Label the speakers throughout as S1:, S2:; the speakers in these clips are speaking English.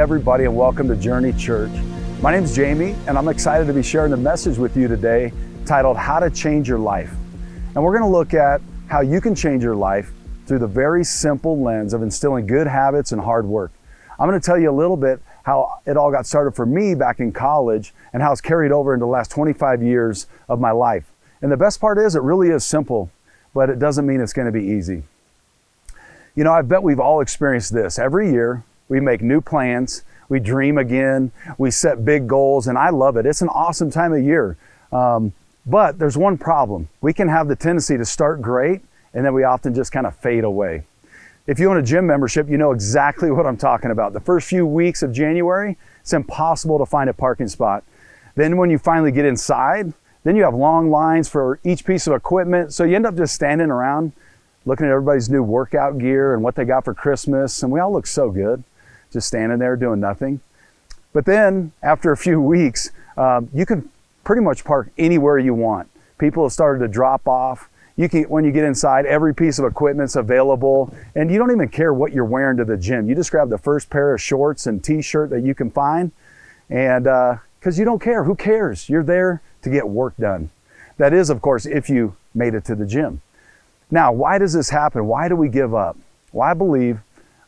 S1: everybody, and welcome to Journey Church. My name is Jamie, and I'm excited to be sharing the message with you today titled How to Change Your Life. And we're going to look at how you can change your life through the very simple lens of instilling good habits and hard work. I'm going to tell you a little bit how it all got started for me back in college and how it's carried over into the last 25 years of my life. And the best part is it really is simple, but it doesn't mean it's going to be easy. You know, I bet we've all experienced this. Every year, we make new plans, we dream again, we set big goals, and I love it. It's an awesome time of year. But there's one problem. We can have the tendency to start great, and then we often just kind of fade away. If you own a gym membership, you know exactly what I'm talking about. The first few weeks of January, it's impossible to find a parking spot. Then when you finally get inside, then you have long lines for each piece of equipment, so you end up just standing around looking at everybody's new workout gear and what they got for Christmas, and we all look so good, just standing there doing nothing. But then, after a few weeks, you can pretty much park anywhere you want. People have started to drop off. When you get inside, every piece of equipment's available, and you don't even care what you're wearing to the gym. You just grab the first pair of shorts and t-shirt that you can find, and because you don't care, who cares? You're there to get work done. That is, of course, if you made it to the gym. Now, why does this happen? Why do we give up? Well, I believe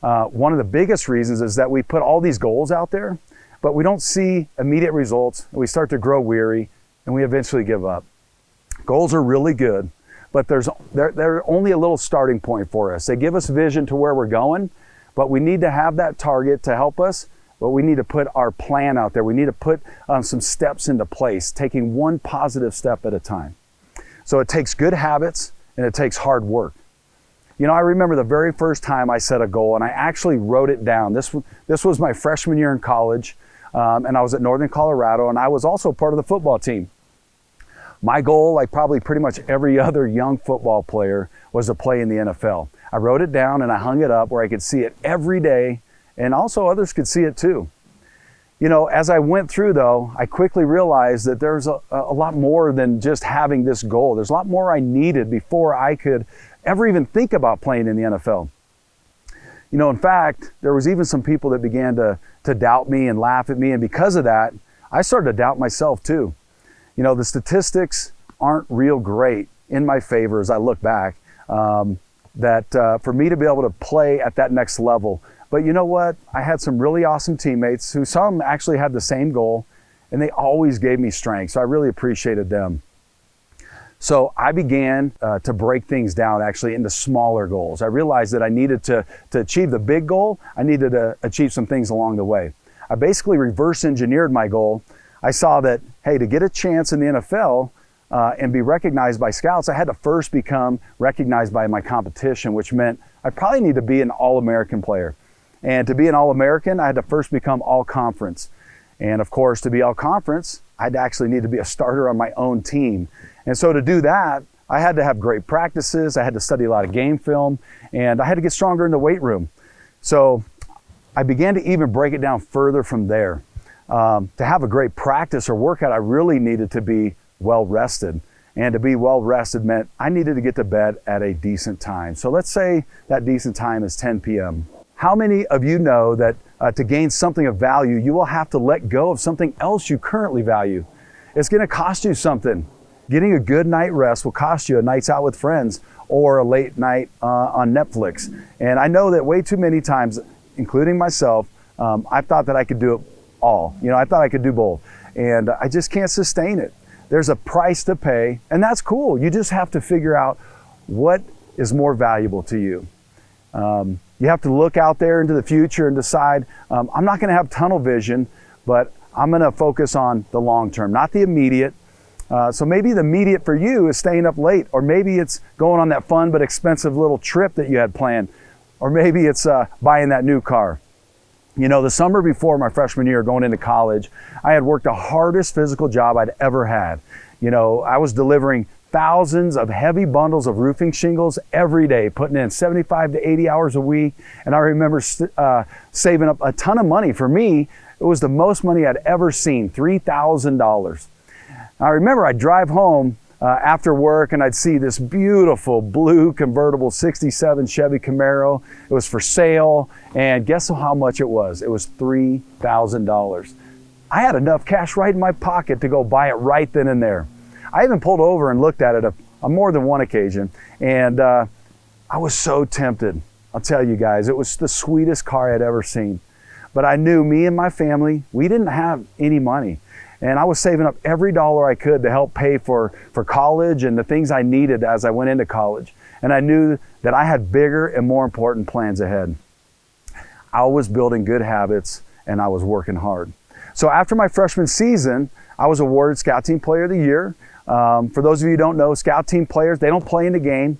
S1: one of the biggest reasons is that we put all these goals out there, but we don't see immediate results, and we start to grow weary, and we eventually give up. Goals are really good, but they're only a little starting point for us. They give us vision to where we're going, but we need to have that target to help us, but we need to put our plan out there. We need to put some steps into place, taking one positive step at a time. So it takes good habits, and it takes hard work. You know, I remember the very first time I set a goal, and I actually wrote it down. This was my freshman year in college, and I was at Northern Colorado, and I was also part of the football team. My goal, like probably pretty much every other young football player, was to play in the NFL. I wrote it down and I hung it up where I could see it every day, and also others could see it too. You know, as I went through though, I quickly realized that there's a lot more than just having this goal. There's a lot more I needed before I could ever even think about playing in the NFL. You know, in fact, there was even some people that began to doubt me and laugh at me, and because of that, I started to doubt myself too. You know, the statistics aren't real great in my favor as I look back, for me to be able to play at that next level. But you know what? I had some really awesome teammates who some actually had the same goal, and they always gave me strength. So I really appreciated them. So I began to break things down actually into smaller goals. I realized that I needed to achieve the big goal, I needed to achieve some things along the way. I basically reverse engineered my goal. I saw that, hey, to get a chance in the NFL and be recognized by scouts, I had to first become recognized by my competition, which meant I probably need to be an All-American player. And to be an All-American, I had to first become All-Conference. And of course, to be All-Conference, I'd actually need to be a starter on my own team. And so to do that, I had to have great practices, I had to study a lot of game film, and I had to get stronger in the weight room. So I began to even break it down further from there. To have a great practice or workout, I really needed to be well rested. And to be well rested meant I needed to get to bed at a decent time. So let's say that decent time is 10 p.m. How many of you know that to gain something of value, you will have to let go of something else you currently value? It's going to cost you something. Getting a good night rest will cost you a nights out with friends or a late night on Netflix. And I know that way too many times, including myself, I thought that I could do it all. You know, I thought I could do both. And I just can't sustain it. There's a price to pay, and that's cool. You just have to figure out what is more valuable to you. You have to look out there into the future and decide, I'm not going to have tunnel vision, but I'm going to focus on the long term, not the immediate. So maybe the immediate for you is staying up late, or maybe it's going on that fun but expensive little trip that you had planned, or maybe it's buying that new car. You know, the summer before my freshman year going into college, I had worked the hardest physical job I'd ever had. You know, I was delivering thousands of heavy bundles of roofing shingles every day, putting in 75 to 80 hours a week. And I remember saving up a ton of money. For me, it was the most money I'd ever seen, $3,000. I remember I'd drive home after work, and I'd see this beautiful blue convertible 67 Chevy Camaro. It was for sale, and guess how much it was? It was $3,000. I had enough cash right in my pocket to go buy it right then and there. I even pulled over and looked at it on more than one occasion, and I was so tempted. I'll tell you guys, it was the sweetest car I'd ever seen. But I knew me and my family, we didn't have any money. And I was saving up every dollar I could to help pay for college and the things I needed as I went into college. And I knew that I had bigger and more important plans ahead. I was building good habits and I was working hard. So after my freshman season, I was awarded Scout Team Player of the Year. For those of you who don't know, Scout Team players, they don't play in the game.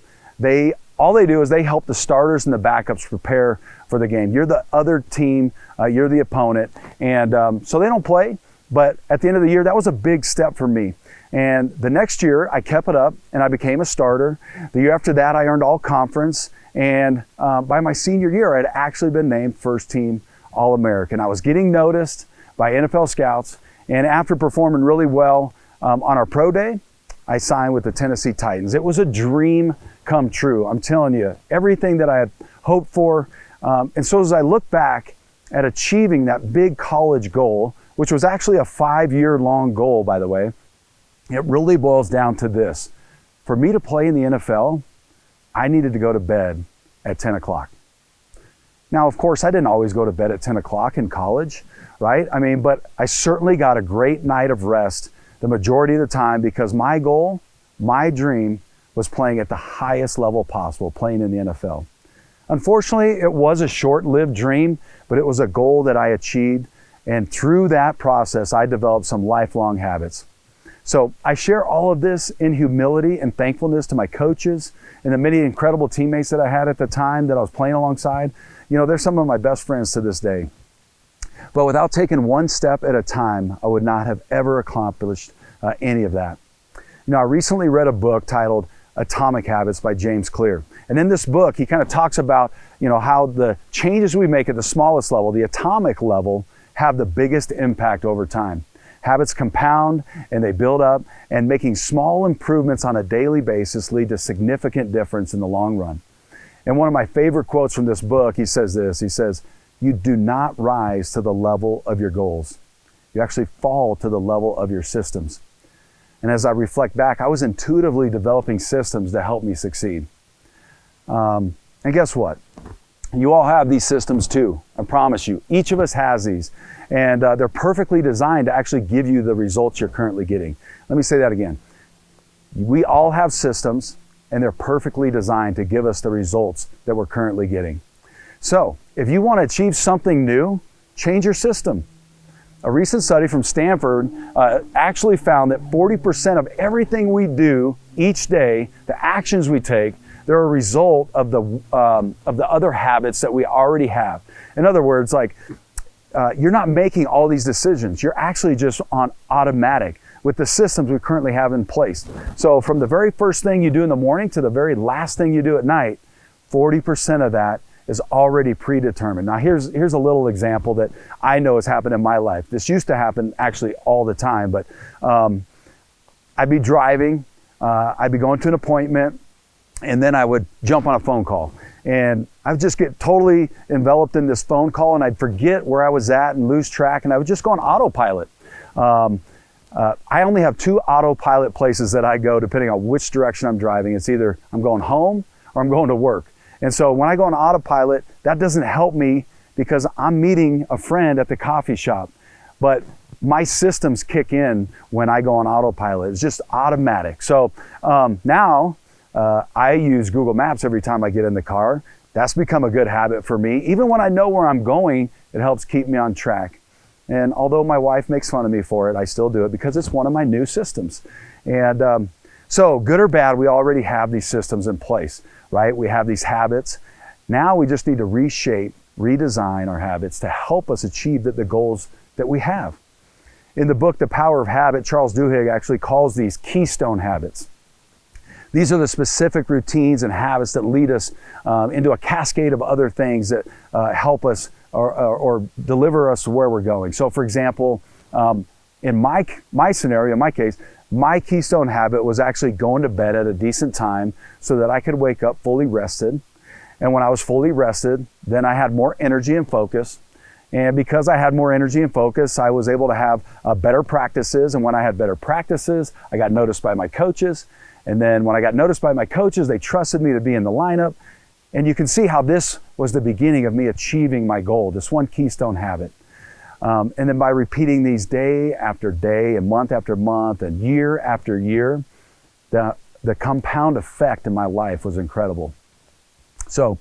S1: All they do is they help the starters and the backups prepare for the game. You're the other team, you're the opponent. And so they don't play. But at the end of the year, that was a big step for me. And the next year, I kept it up and I became a starter. The year after that, I earned all conference. And by my senior year, I had actually been named first team All-American. I was getting noticed by NFL scouts. And after performing really well on our pro day, I signed with the Tennessee Titans. It was a dream come true. I'm telling you, everything that I had hoped for. And so as I look back at achieving that big college goal, which was actually a 5-year long goal, by the way, it really boils down to this. For me to play in the NFL, I needed to go to bed at 10 o'clock. Now, of course, I didn't always go to bed at 10 o'clock in college, right? But I certainly got a great night of rest the majority of the time because my goal, my dream, was playing at the highest level possible, playing in the NFL. Unfortunately, it was a short-lived dream, but it was a goal that I achieved. And through that process, I developed some lifelong habits. So I share all of this in humility and thankfulness to my coaches and the many incredible teammates that I had at the time that I was playing alongside. They're some of my best friends to this day. But without taking one step at a time, I would not have ever accomplished any of that. I recently read a book titled Atomic Habits by James Clear. And in this book, he kind of talks about, how the changes we make at the smallest level, the atomic level, have the biggest impact over time. Habits compound and they build up, and making small improvements on a daily basis lead to significant difference in the long run. And one of my favorite quotes from this book, he says this, he says, "You do not rise to the level of your goals. You actually fall to the level of your systems." And as I reflect back, I was intuitively developing systems to help me succeed. And guess what? You all have these systems too, I promise you. Each of us has these, and they're perfectly designed to actually give you the results you're currently getting. Let me say that again. We all have systems, and they're perfectly designed to give us the results that we're currently getting. So, if you want to achieve something new, change your system. A recent study from Stanford actually found that 40% of everything we do each day, the actions we take, they're a result of the other habits that we already have. In other words, you're not making all these decisions. You're actually just on automatic with the systems we currently have in place. So from the very first thing you do in the morning to the very last thing you do at night, 40% of that is already predetermined. Now here's a little example that I know has happened in my life. This used to happen actually all the time, but I'd be driving, I'd be going to an appointment, and then I would jump on a phone call. And I would just get totally enveloped in this phone call, and I'd forget where I was at and lose track, and I would just go on autopilot. I only have 2 autopilot places that I go depending on which direction I'm driving. It's either I'm going home or I'm going to work. And so when I go on autopilot, that doesn't help me because I'm meeting a friend at the coffee shop. But my systems kick in when I go on autopilot. It's just automatic. So now I use Google Maps every time I get in the car. That's become a good habit for me. Even when I know where I'm going, it helps keep me on track. And although my wife makes fun of me for it, I still do it because it's one of my new systems. And so good or bad, we already have these systems in place, right? We have these habits. Now we just need to reshape, redesign our habits to help us achieve the goals that we have. In the book, The Power of Habit, Charles DUHIGG actually calls these keystone habits. These are the specific routines and habits that lead us into a cascade of other things that help us or deliver us to where we're going. So for example, in my scenario, in my case, my keystone habit was actually going to bed at a decent time so that I could wake up fully rested. And when I was fully rested, then I had more energy and focus. And because I had more energy and focus, I was able to have better practices. And when I had better practices, I got noticed by my coaches. And then when I got noticed by my coaches, they trusted me to be in the lineup. And you can see how this was the beginning of me achieving my goal, this one keystone habit. And then by repeating these day after day and month after month and year after year, the compound effect in my life was incredible. So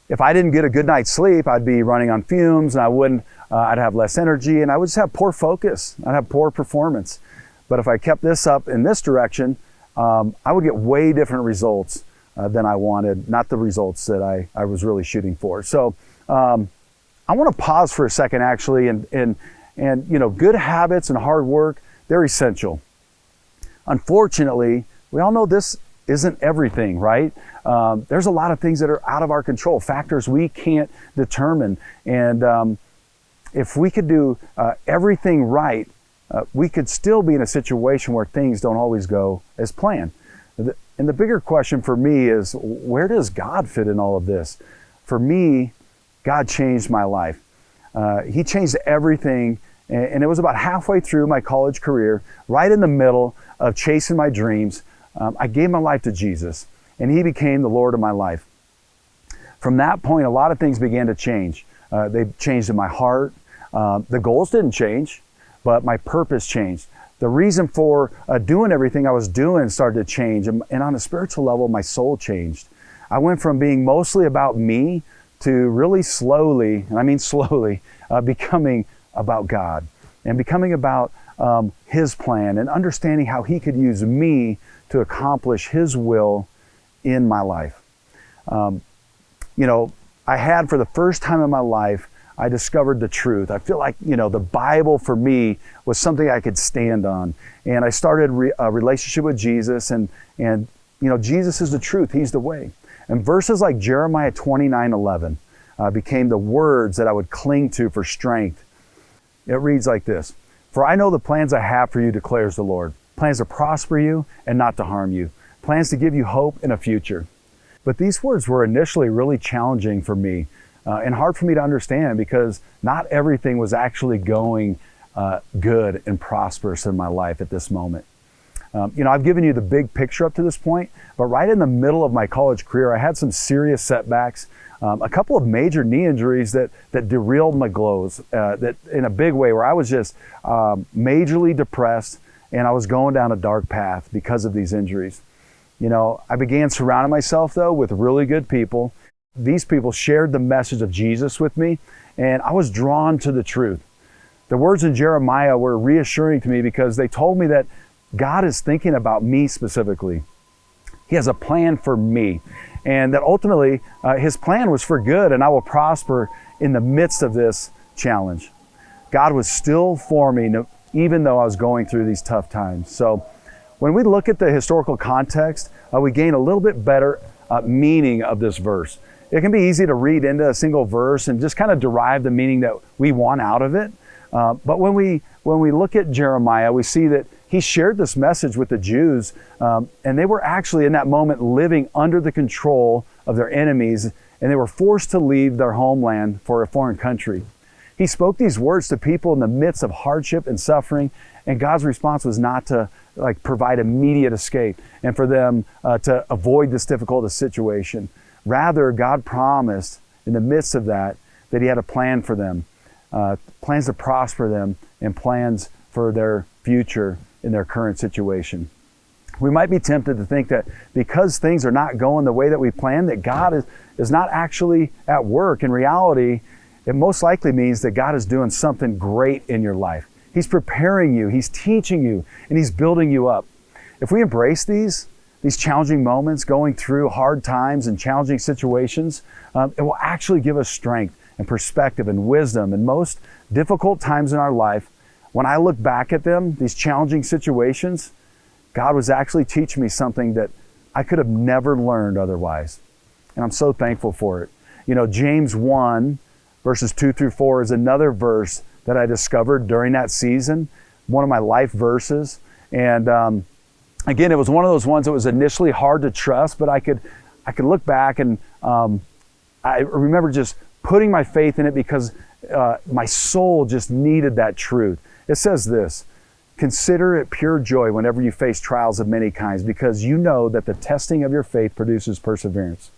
S1: if I didn't get a good night's sleep, I'd be running on fumes, and I'd have less energy, and I would just have poor focus. I'd have poor performance. But if I kept this up in this direction, I would get way different results than I wanted, not the results that I was really shooting for. So I want to pause for a second, actually, and good habits and hard work, they're essential. Unfortunately, we all know this isn't everything, right? There's a lot of things that are out of our control, factors we can't determine. And if we could do everything right, we could still be in a situation where things don't always go as planned. And the bigger question for me is, where does God fit in all of this? For me, God changed my life. He changed everything. And it was about halfway through my college career, right in the middle of chasing my dreams. I gave my life to Jesus, and He became the Lord of my life. From that point, a lot of things began to change. They changed in my heart. The goals didn't change, but my purpose changed. The reason for doing everything I was doing started to change. And on a spiritual level, my soul changed. I went from being mostly about me to really slowly, and I mean slowly, becoming about God and becoming about His plan and understanding how He could use me to accomplish His will in my life. I had, for the first time in my life, I discovered the truth. I feel like, the Bible for me was something I could stand on. And I started a relationship with Jesus, and Jesus is the truth. He's the way. And verses like Jeremiah 29:11 became the words that I would cling to for strength. It reads like this: "For I know the plans I have for you, declares the Lord. Plans to prosper you and not to harm you. Plans to give you hope and a future." But these words were initially really challenging for me and hard for me to understand, because not everything was actually going good and prosperous in my life at this moment. I've given you the big picture up to this point, but right in the middle of my college career, I had some serious setbacks, a couple of major knee injuries that derailed my goals, that in a big way, where I was just majorly depressed, and I was going down a dark path because of these injuries. I began surrounding myself, though, with really good people. These people shared the message of Jesus with me, and I was drawn to the truth. The words in Jeremiah were reassuring to me because they told me that God is thinking about me specifically. He has a plan for me, and that ultimately His plan was for good, and I will prosper in the midst of this challenge. God was still for me, even though I was going through these tough times. So when we look at the historical context, we gain a little bit better meaning of this verse. It can be easy to read into a single verse and just kind of derive the meaning that we want out of it. But when we look at Jeremiah, we see that he shared this message with the Jews, and they were actually in that moment living under the control of their enemies, and they were forced to leave their homeland for a foreign country. He spoke these words to people in the midst of hardship and suffering, and God's response was not to provide immediate escape and for them to avoid this difficult situation. Rather, God promised in the midst of that He had a plan for them, plans to prosper them, and plans for their future in their current situation. We might be tempted to think that because things are not going the way that we planned, that God is not actually at work. In reality, it most likely means that God is doing something great in your life. He's preparing you, He's teaching you, and He's building you up. If we embrace these challenging moments, going through hard times and challenging situations, it will actually give us strength and perspective and wisdom. And most difficult times in our life, when I look back at them, these challenging situations, God was actually teaching me something that I could have never learned otherwise. And I'm so thankful for it. James 1, verses 2 through 4 is another verse that I discovered during that season one of my life verses. And again, it was one of those ones that was initially hard to trust, but I could look back and I remember just putting my faith in it because my soul just needed that truth. It says this: consider it pure joy whenever you face trials of many kinds, because you know that the testing of your faith produces perseverance.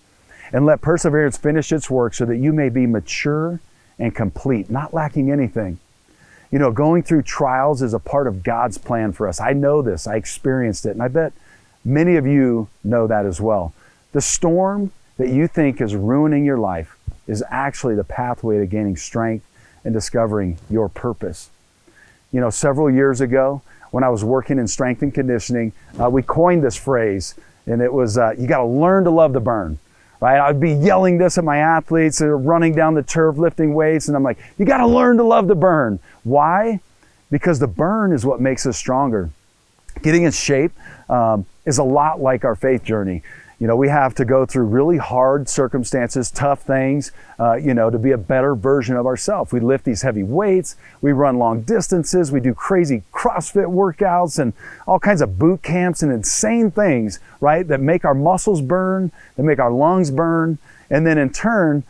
S1: And let perseverance finish its work so that you may be mature and complete, not lacking anything. You know, going through trials is a part of God's plan for us. I know this, I experienced it, and I bet many of you know that as well. The storm that you think is ruining your life is actually the pathway to gaining strength and discovering your purpose. You know, several years ago, when I was working in strength and conditioning, we coined this phrase, and it was, you got to learn to love the burn, right? I'd be yelling this at my athletes that are running down the turf, lifting weights, and I'm like, you got to learn to love the burn. Why? Because the burn is what makes us stronger. Getting in shape is a lot like our faith journey. You know, we have to go through really hard circumstances, tough things, to be a better version of ourselves. We lift these heavy weights, we run long distances, we do crazy CrossFit workouts and all kinds of boot camps and insane things, right, that make our muscles burn, that make our lungs burn. And then in turn,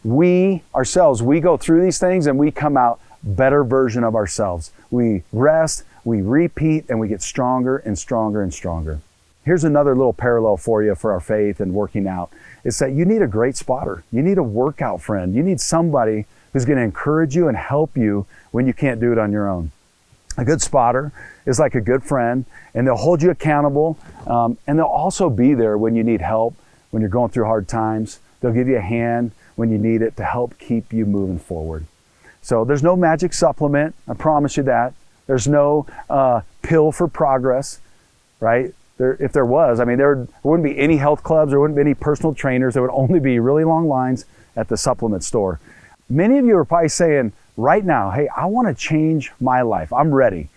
S1: we go through these things and we come out better version of ourselves. We rest, we repeat, and we get stronger and stronger and stronger. Here's another little parallel for you for our faith and working out. It's that you need a great spotter. You need a workout friend. You need somebody who's going to encourage you and help you when you can't do it on your own. A good spotter is like a good friend, and they'll hold you accountable, and they'll also be there when you need help, when you're going through hard times. They'll give you a hand when you need it to help keep you moving forward. So there's no magic supplement, I promise you that. There's no pill for progress, right? If there was, there wouldn't be any health clubs, there wouldn't be any personal trainers, there would only be really long lines at the supplement store. Many of you are probably saying right now, hey, I want to change my life. I'm ready.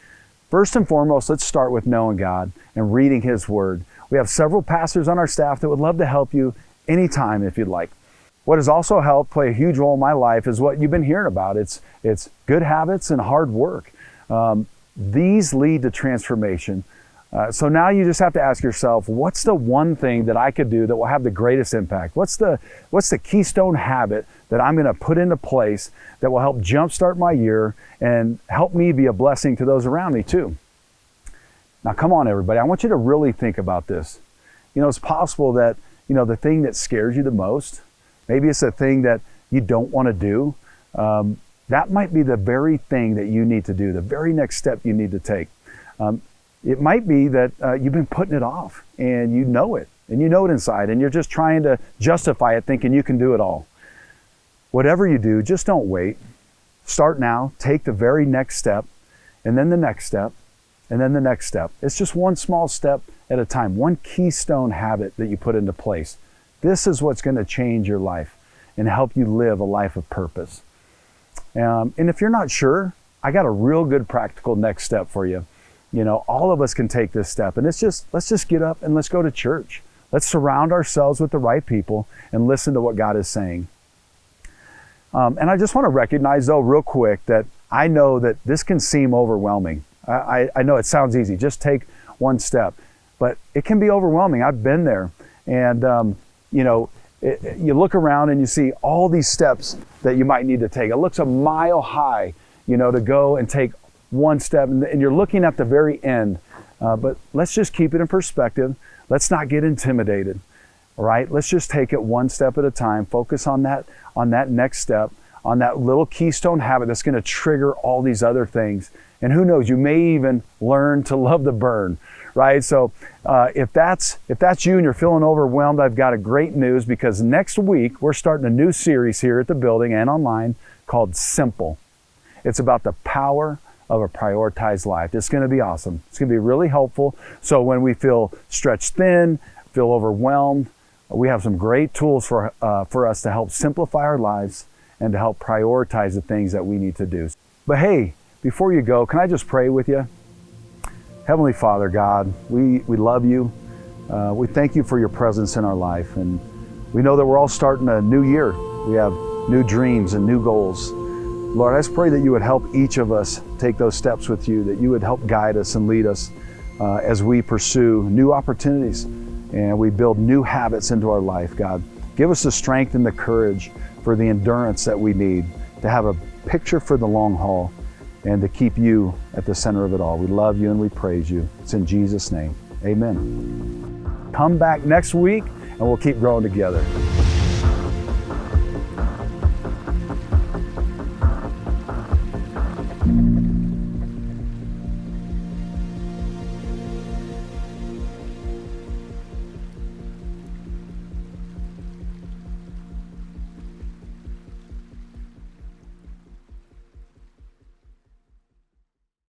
S1: First and foremost, let's start with knowing God and reading His Word. We have several pastors on our staff that would love to help you anytime if you'd like. What has also helped play a huge role in my life is what you've been hearing about. It's good habits and hard work. These lead to transformation. So now you just have to ask yourself, what's the one thing that I could do that will have the greatest impact? What's the keystone habit that I'm going to put into place that will help jumpstart my year and help me be a blessing to those around me too? Now, come on, everybody. I want you to really think about this. You know, it's possible that, the thing that scares you the most, maybe it's the thing that you don't want to do. That might be the very thing that you need to do, the very next step you need to take. It might be that you've been putting it off and you know it inside, and you're just trying to justify it thinking you can do it all. Whatever you do, just don't wait. Start now, take the very next step, and then the next step, and then the next step. It's just one small step at a time, one keystone habit that you put into place. This is what's going to change your life and help you live a life of purpose. And if you're not sure, I got a real good practical next step for you. All of us can take this step, and let's just get up and let's go to church. Let's surround ourselves with the right people and listen to what God is saying. And I just want to recognize, though, real quick, that I know that this can seem overwhelming. I know it sounds easy, just take one step, but it can be overwhelming. I've been there, and you look around and you see all these steps that you might need to take. It looks a mile high, to go and take one step, and you're looking at the very end. But let's just keep it in perspective. Let's not get intimidated. All right, let's just take it one step at a time. Focus on that next step, on that little keystone habit that's going to trigger all these other things. And who knows, you may even learn to love the burn, right? So if that's you and you're feeling overwhelmed, I've got a great news, because next week we're starting a new series here at the building and online called Simple. It's about the power of a prioritized life. It's going to be awesome. It's going to be really helpful. So when we feel stretched thin, feel overwhelmed, we have some great tools for us to help simplify our lives and to help prioritize the things that we need to do. But hey, before you go, can I just pray with you? Heavenly Father, God, we love you. We thank you for your presence in our life. And we know that we're all starting a new year. We have new dreams and new goals. Lord, I just pray that you would help each of us take those steps with you, that you would help guide us and lead us as we pursue new opportunities and we build new habits into our life, God. Give us the strength and the courage for the endurance that we need to have a picture for the long haul and to keep you at the center of it all. We love you and we praise you. It's in Jesus' name, amen. Come back next week and we'll keep growing together.